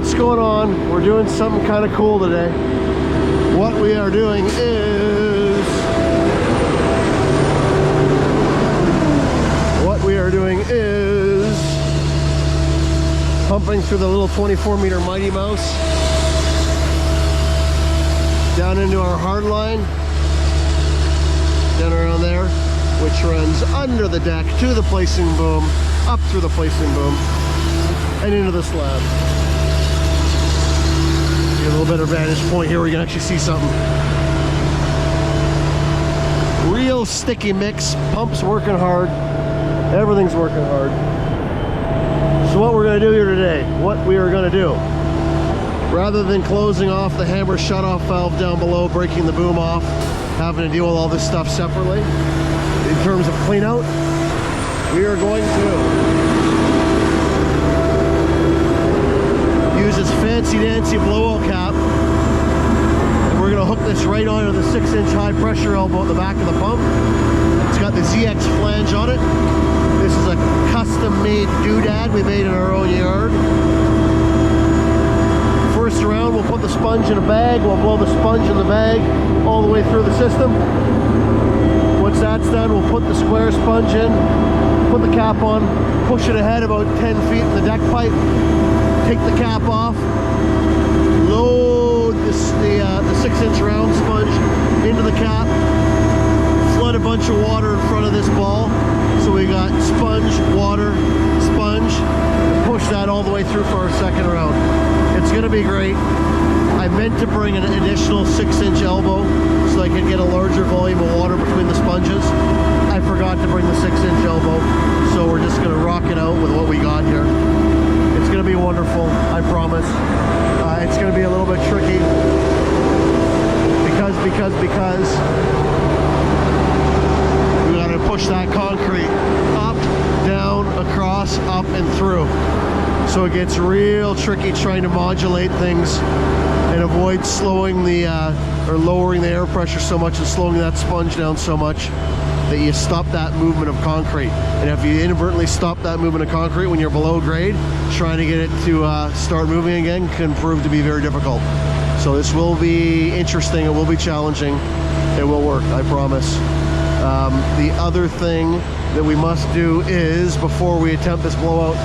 what's going on? We're doing something kind of cool today. What we are doing is pumping through the little 24-meter Mighty Mouse down into our hard line, down around there, which runs under the deck to the placing boom, up through the placing boom, and into the slab. Get a little better vantage point here where you can actually see something. Real sticky mix, pumps working hard, everything's working hard. So what we're going to do here today, what we are going to do, rather than closing off the hammer shutoff valve down below, breaking the boom off, having to deal with all this stuff separately, in terms of clean out, we are going to use this fancy-dancy blowout cap, and we're going to hook this right onto the 6-inch high pressure elbow at the back of the pump. It's got the ZX flange on it. This is a custom-made doodad we made in our own yard. First round, we'll put the sponge in a bag. We'll blow the sponge in the bag all the way through the system. Once that's done, we'll put the square sponge in, put the cap on, push it ahead about 10 feet in the deck pipe, take the cap off, load the 6-inch round sponge into the cap, flood a bunch of water in front of this ball. So we got sponge, water, sponge, and push that all the way through for our second round. It's going to be great. I meant to bring an additional 6-inch elbow so I could get a larger volume of water between the sponges. I forgot to bring the 6-inch elbow, so we're just going to rock it out with what we got here. It's going to be wonderful, I promise. It's going to be a little bit tricky because we got to push that concrete up, down, across, up, and through. So it gets real tricky trying to modulate things and avoid slowing the or lowering the air pressure so much and slowing that sponge down so much that you stop that movement of concrete. And if you inadvertently stop that movement of concrete when you're below grade, trying to get it to start moving again can prove to be very difficult. So this will be interesting, it will be challenging, it will work, I promise. The other thing that we must do is, before we attempt this blowout,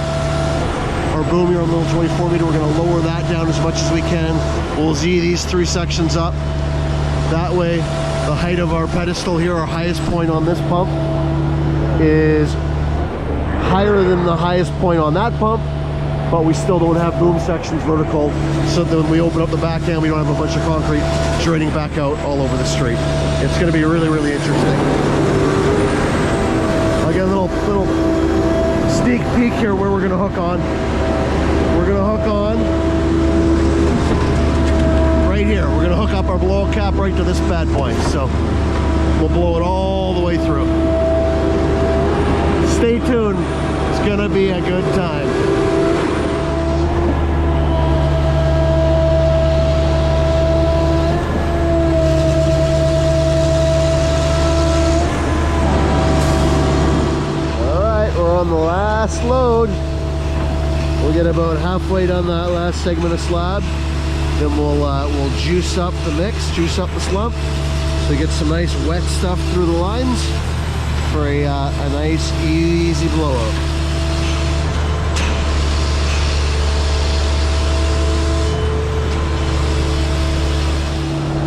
our boom here on the little 24 meter, we're going to lower that down as much as we can. We'll Z these 3 sections up. That way, the height of our pedestal here, our highest point on this pump, is higher than the highest point on that pump, but we still don't have boom sections vertical, so that when we open up the back end, we don't have a bunch of concrete draining back out all over the street. It's going to be really, really interesting. I'll get a little sneak peek here where we're going to hook on. We're going to hook on right here. We're going to hook up our blowout cap right to this bad boy. So we'll blow it all the way through. Stay tuned. It's going to be a good time. On the last load, we'll get about halfway down that last segment of slab, then we'll juice up the mix, juice up the slump, so we get some nice wet stuff through the lines for a nice easy blowout.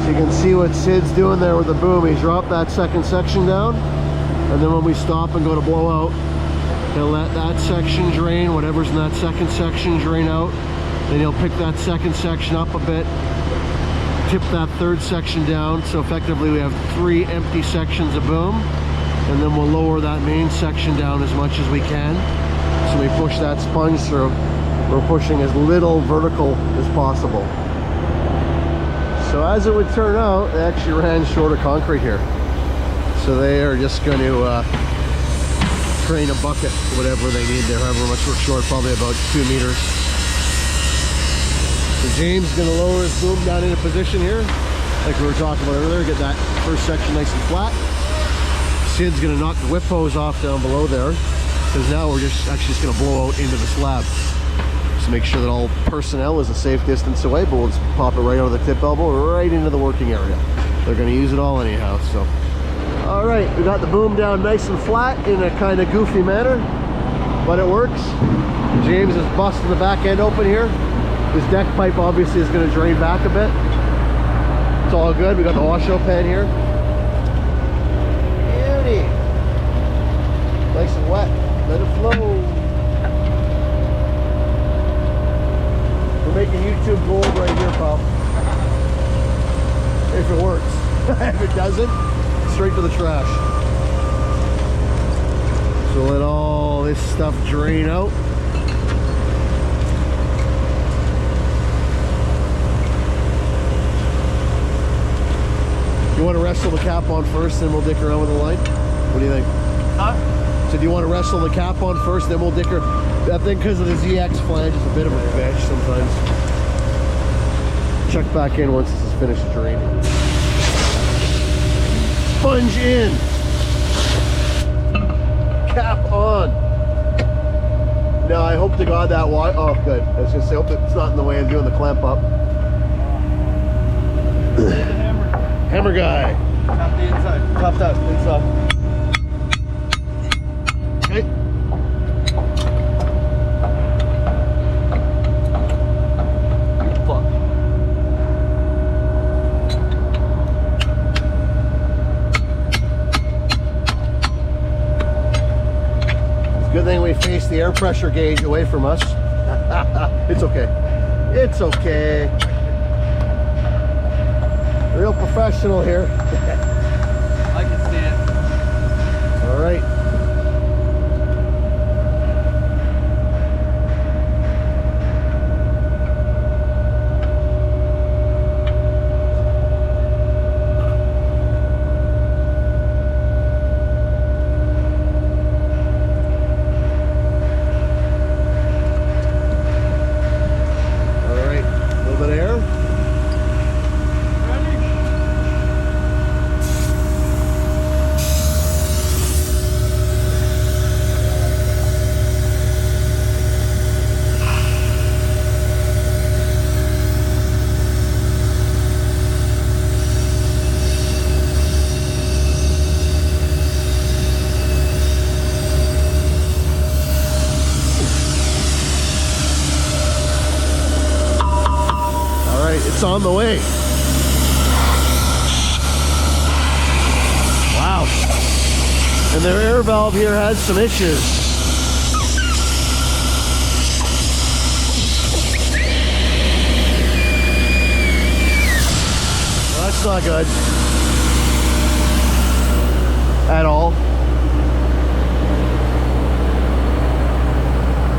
So you can see what Sid's doing there with the boom. He's dropped that second section down, and then when we stop and go to blow out, he'll let that section drain, whatever's in that second section drain out. Then he'll pick that second section up a bit, tip that third section down. So effectively we have 3 empty sections of boom. And then we'll lower that main section down as much as we can. So we push that sponge through. We're pushing as little vertical as possible. So as it would turn out, they actually ran short of concrete here. So they are just going to train a bucket, whatever they need there, however much we're short, probably about 2 meters. So James is going to lower his boom down into position here, like we were talking about earlier, get that first section nice and flat. Sid's going to knock the whip hose off down below there, because now we're just actually just going to blow out into the slab. to make sure that all personnel is a safe distance away, but we'll just pop it right out of the tip elbow, right into the working area. They're gonna use it all anyhow, so. All right, we got the boom down nice and flat in a kind of goofy manner, but it works. James is busting the back end open here. This deck pipe obviously is gonna drain back a bit. It's all good. We got the washout pan here. Beauty. Nice and wet. Let it flow. We're making YouTube gold right here, pal. If it works. If it doesn't, straight to the trash. So let all this stuff drain out. You want to wrestle the cap on first, then we'll dick around with the line? What do you think? Huh? So do you want to wrestle the cap on first, then we'll dick her? That thing, because of the ZX flange, is a bit of a bitch sometimes. Check back in once this is finished draining. Sponge in. Cap on. Now I hope to God that oh good. I was gonna say, hope it's not in the way of doing the clamp up. Hammer guy. Tap the inside. Tap that inside. Okay. Fuck. It's a good thing we face the air pressure gauge away from us. It's okay. It's okay. Real professional here. I can see it. All right. All right. A little bit of air. It's on the way. Wow. And their air valve here has some issues. Well, that's not good at all.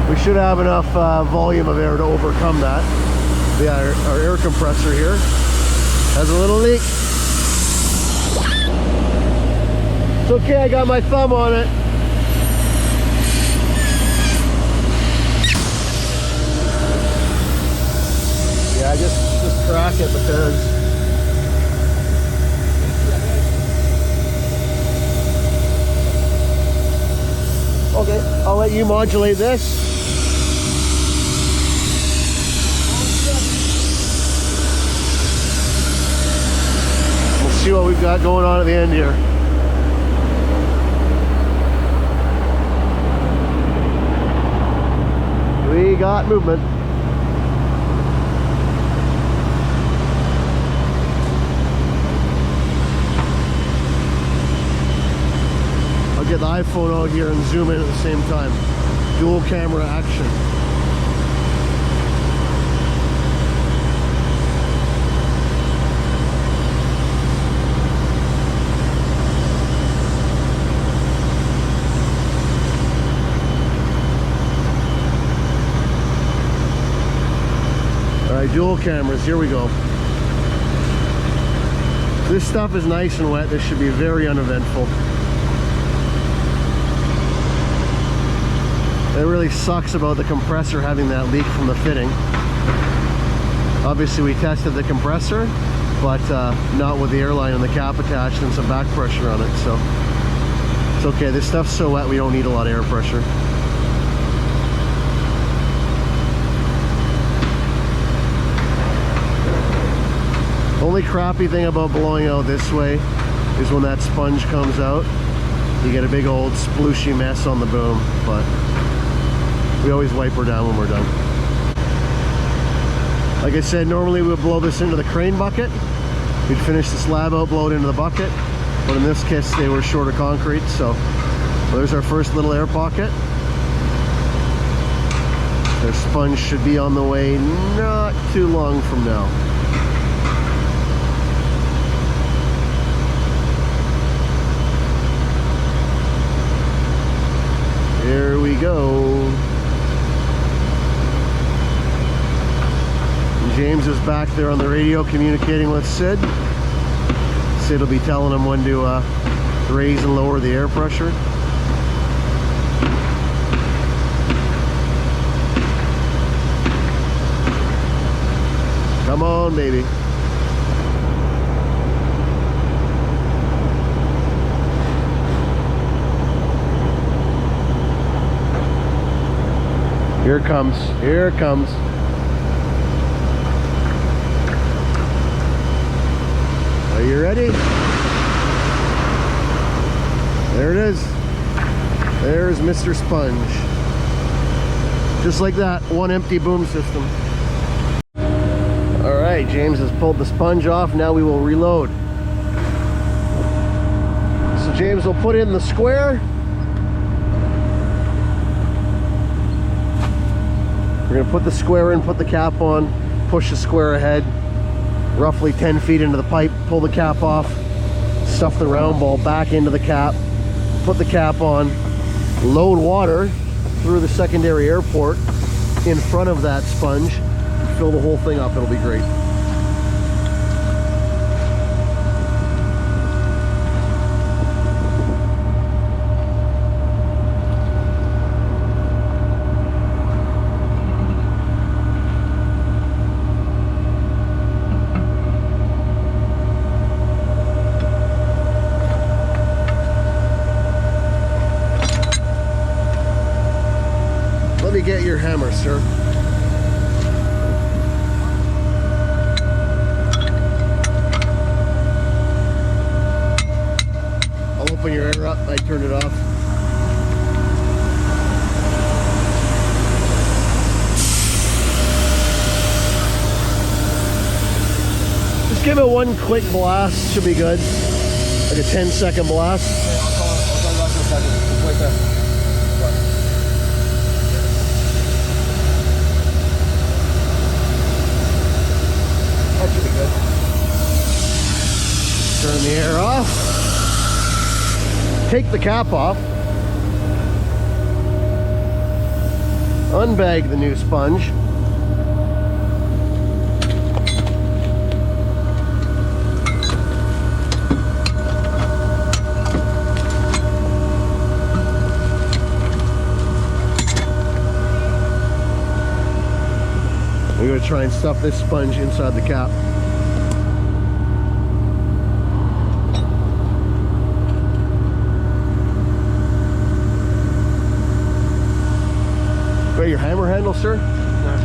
We should have enough volume of air to overcome that. Yeah, our air compressor here has a little leak. It's okay, I got my thumb on it. Yeah, just crack it because okay, I'll let you modulate this. See what we've got going on at the end here. We got movement. I'll get the iPhone out here and zoom in at the same time. Dual camera action. Dual cameras, here we go. This stuff is nice and wet. This should be very uneventful. It really sucks about the compressor having that leak from the fitting. Obviously we tested the compressor, but not with the airline and the cap attached and some back pressure on it, so it's okay. This stuff's so wet we don't need a lot of air pressure. only crappy thing about blowing out this way is when that sponge comes out, you get a big old splooshy mess on the boom, but we always wipe her down when we're done. Like I said, normally we would blow this into the crane bucket. We'd finish the slab out, blow it into the bucket, but in this case they were short of concrete, so there's our first little air pocket. Their sponge should be on the way not too long from now. Here we go. And James is back there on the radio communicating with Sid. Sid will be telling him when to raise and lower the air pressure. Come on, baby. Here it comes. Here it comes. Are you ready? There it is. There's Mr. Sponge. Just like that, one empty boom system. All right, James has pulled the sponge off. Now we will reload. So James will put in the square. We're gonna put the square in, put the cap on, push the square ahead, roughly 10 feet into the pipe, pull the cap off, stuff the round ball back into the cap, put the cap on, load water through the secondary air port in front of that sponge, fill the whole thing up. It'll be great. Let me get your hammer, sir. I'll open your air up. I turned it off. Just give it one quick blast. Should be good. Like a 10-second blast. Okay, I'll call you back in a second. Just wait there. That should be good. Turn the air off. Take the cap off. Unbag the new sponge. We're going to try and stuff this sponge inside the cap. Got your hammer handle, sir? No.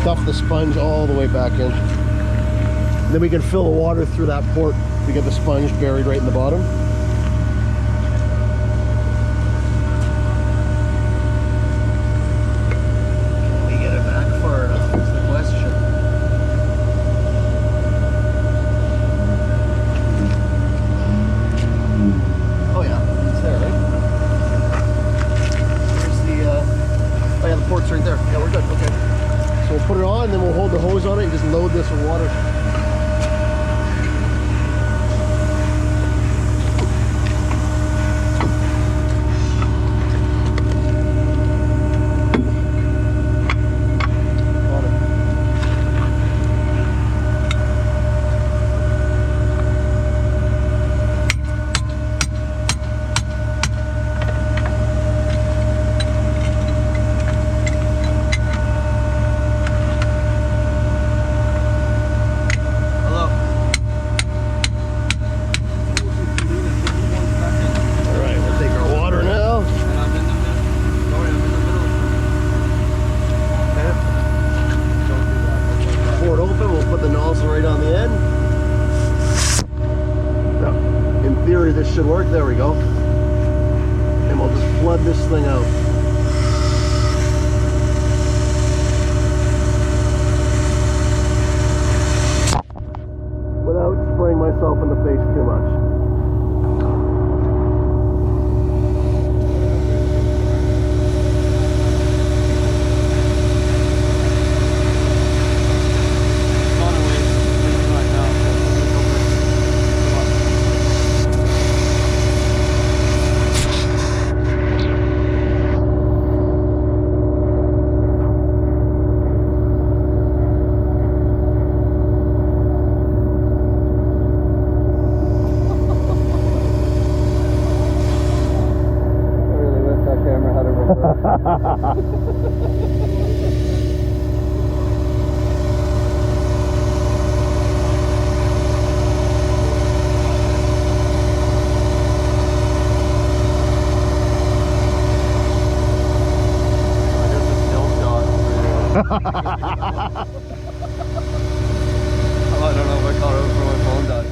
Stuff the sponge all the way back in. Then we can fill the water through that port to get the sponge buried right in the bottom. Right there. Yeah, we're good. Okay. So we'll put it on, and then we'll hold the hose on it and just load this with water. should work. There we go. And we'll just flood this thing out. Without spraying myself in the face too much. I don't know if I caught it before my phone died.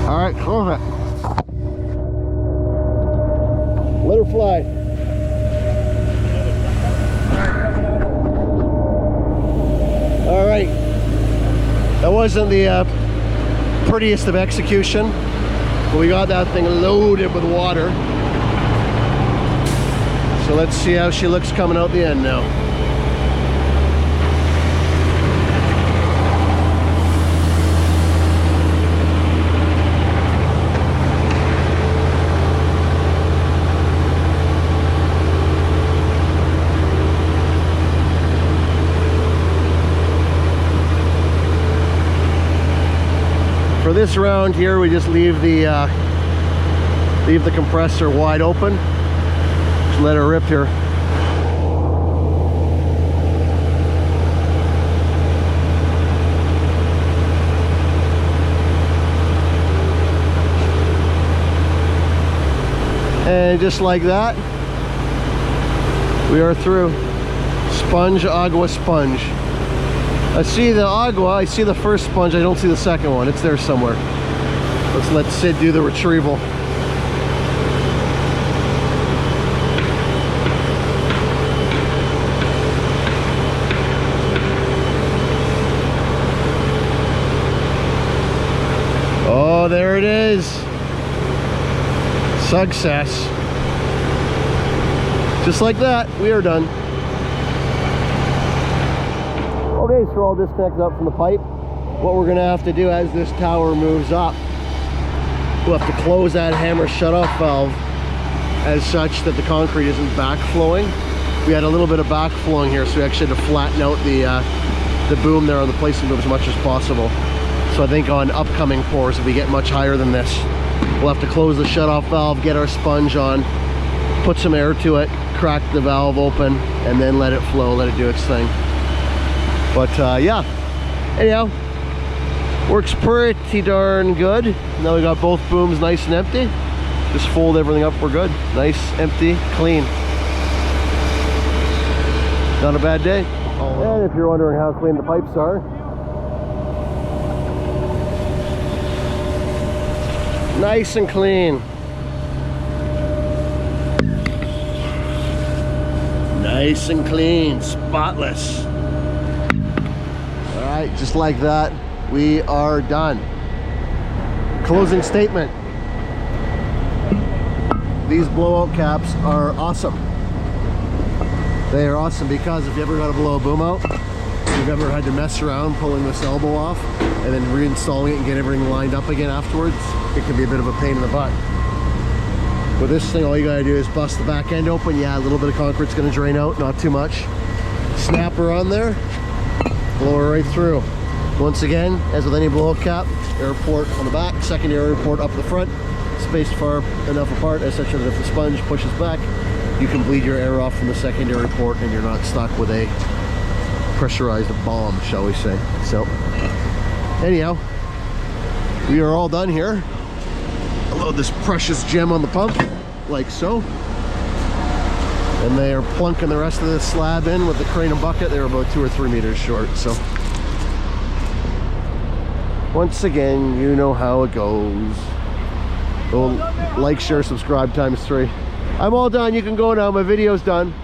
All right, close it. Let her fly. All right. That wasn't the prettiest of execution, but we got that thing loaded with water. So let's see how she looks coming out the end now. For this round here, we just leave the compressor wide open. Just let her rip here. And just like that, we are through. Sponge, agua, sponge. I see the agua, I see the first sponge, I don't see the second one. It's there somewhere. Let's let Sid do the retrieval. Oh, there it is. Success. Just like that, we are done. Okay, so we're all disconnected up from the pipe. What we're gonna have to do as this tower moves up, we'll have to close that hammer shutoff valve as such that the concrete isn't backflowing. We had a little bit of backflowing here, so we actually had to flatten out the boom there on the placing boom as much as possible. So I think on upcoming pours, if we get much higher than this, we'll have to close the shutoff valve, get our sponge on, put some air to it, crack the valve open, and then let it flow, let it do its thing. But yeah, anyhow, works pretty darn good. Now we got both booms nice and empty. Just fold everything up, we're good. Nice, empty, clean. Not a bad day. And if you're wondering how clean the pipes are, nice and clean. Nice and clean, spotless. All right, just like that, we are done. Closing statement. These blowout caps are awesome. They are awesome because if you ever got to blow a boom out, you've ever had to mess around pulling this elbow off and then reinstalling it and get everything lined up again afterwards, it can be a bit of a pain in the butt. With this thing, all you gotta do is bust the back end open. Yeah, a little bit of concrete's gonna drain out, not too much. Snap her on there, blow her right through. Once again, as with any blowout cap, air port on the back, secondary air port up the front, spaced far enough apart as such that if the sponge pushes back, you can bleed your air off from the secondary port and you're not stuck with a pressurized bomb, shall we say. So, anyhow, we are all done here. I'll load this precious gem on the pump, like so. And they are plunking the rest of this slab in with the crane and bucket. They're about 2 or 3 meters short, so. Once again, you know how it goes. Oh, like, share, subscribe ×3. I'm all done. You can go now. My video's done.